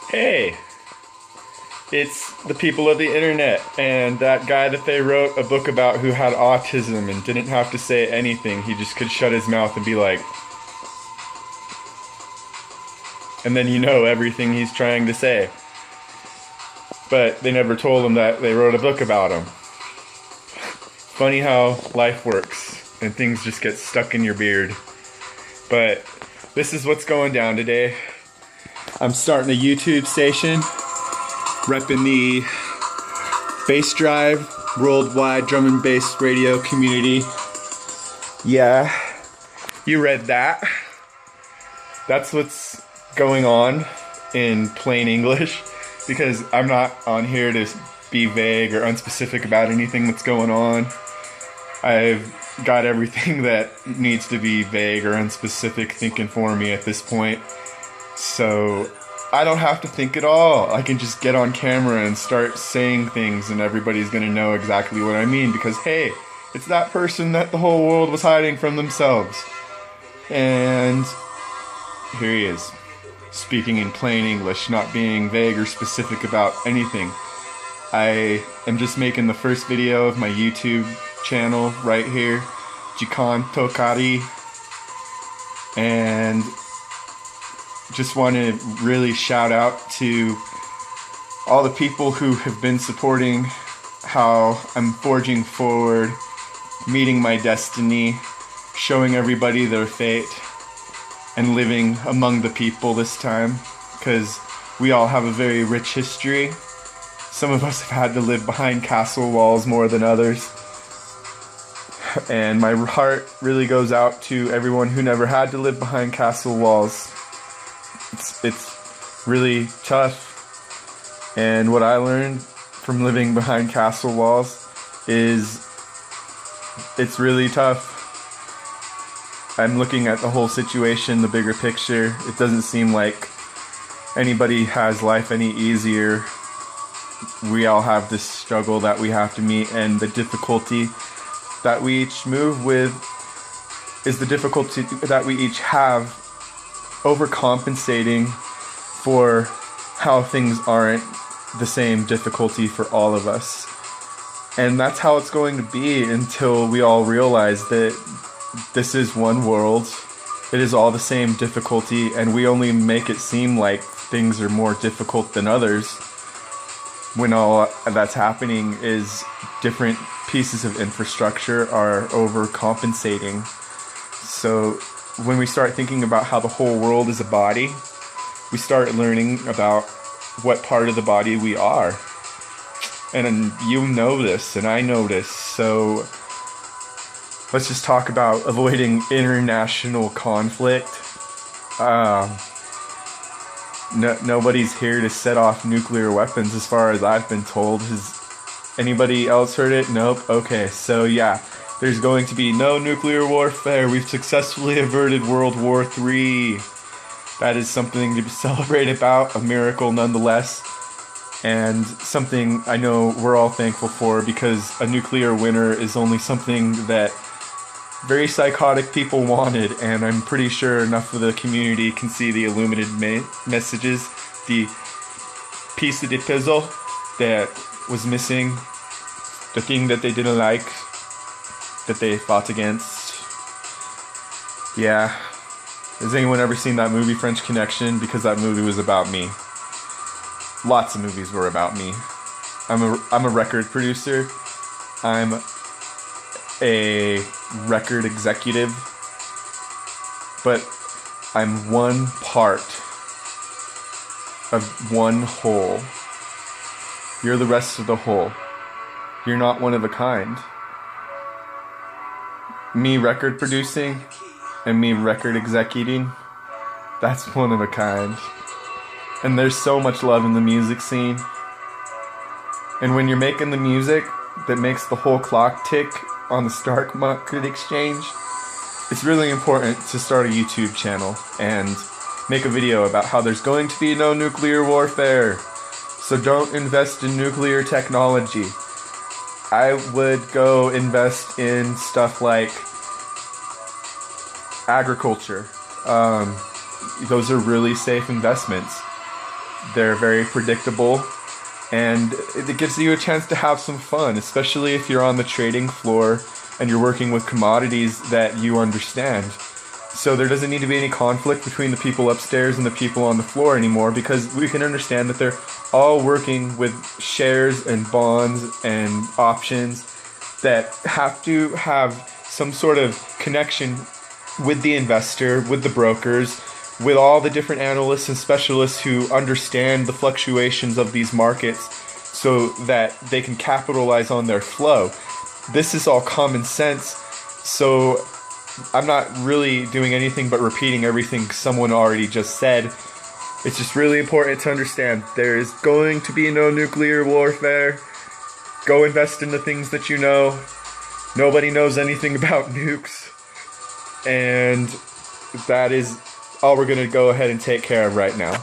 Hey, it's the people of the internet and that guy that they wrote a book about who had autism and didn't have to say anything. He just could shut his mouth and be like, and then you know everything he's trying to say. But they never told him that they wrote a book about him. Funny how life works and things just get stuck in your beard. But this is what's going down today. I'm starting a YouTube station, repping the Bass Drive Worldwide Drum and Bass Radio Community. Yeah, you read that. That's what's going on in plain English, because I'm not on here to be vague or unspecific about anything that's going on. I've got everything that needs to be vague or unspecific thinking for me at this point. So I don't have to think at all. I can just get on camera and start saying things and everybody's gonna know exactly what I mean, because hey, it's that person that the whole world was hiding from themselves. And here he is, speaking in plain English, not being vague or specific about anything. I am just making the first video of my YouTube channel right here, Jikan Tokari, and just want to really shout out to all the people who have been supporting how I'm forging forward, meeting my destiny, showing everybody their fate, and living among the people this time, because we all have a very rich history. Some of us have had to live behind castle walls more than others. And my heart really goes out to everyone who never had to live behind castle walls. It's really tough, and what I learned from living behind castle walls is it's really tough. I'm looking at the whole situation, the bigger picture. It doesn't seem like anybody has life any easier. We all have this struggle that we have to meet, and the difficulty that we each move with is the difficulty that we each have overcompensating for how things aren't the same difficulty for all of us. And that's how it's going to be until we all realize that this is one world. It is all the same difficulty, and we only make it seem like things are more difficult than others, when all that's happening is different pieces of infrastructure are overcompensating. So when we start thinking about how the whole world is a body, we start learning about what part of the body we are. And you know this, and I know this, so let's just talk about avoiding international conflict. Nobody's here to set off nuclear weapons as far as I've been told. Has anybody else heard it? Nope. Okay, so yeah. There's going to be no nuclear warfare. We've successfully averted World War III. That is something to celebrate about, a miracle nonetheless, and something I know we're all thankful for, because a nuclear winter is only something that very psychotic people wanted, and I'm pretty sure enough of the community can see the illuminated messages, the piece of the puzzle that was missing, the thing that they didn't like, that they fought against. Yeah. Has anyone ever seen that movie, French Connection? Because that movie was about me. Lots of movies were about me. I'm a record producer. I'm a record executive. But I'm one part of one whole. You're the rest of the whole. You're not one of a kind. Me record producing and me record executing, that's one of a kind. And there's so much love in the music scene. And when you're making the music that makes the whole clock tick on the stock market exchange, it's really important to start a YouTube channel and make a video about how there's going to be no nuclear warfare. So don't invest in nuclear technology. I would go invest in stuff like agriculture. Those are really safe investments. They're very predictable, and it gives you a chance to have some fun, especially if you're on the trading floor and you're working with commodities that you understand. So there doesn't need to be any conflict between the people upstairs and the people on the floor anymore, because we can understand that they're all working with shares and bonds and options that have to have some sort of connection with the investor, with the brokers, with all the different analysts and specialists who understand the fluctuations of these markets so that they can capitalize on their flow. This is all common sense, so I'm not really doing anything but repeating everything someone already just said. It's just really important to understand there is going to be no nuclear warfare. Go invest in the things that you know. Nobody knows anything about nukes. And that is all we're going to go ahead and take care of right now.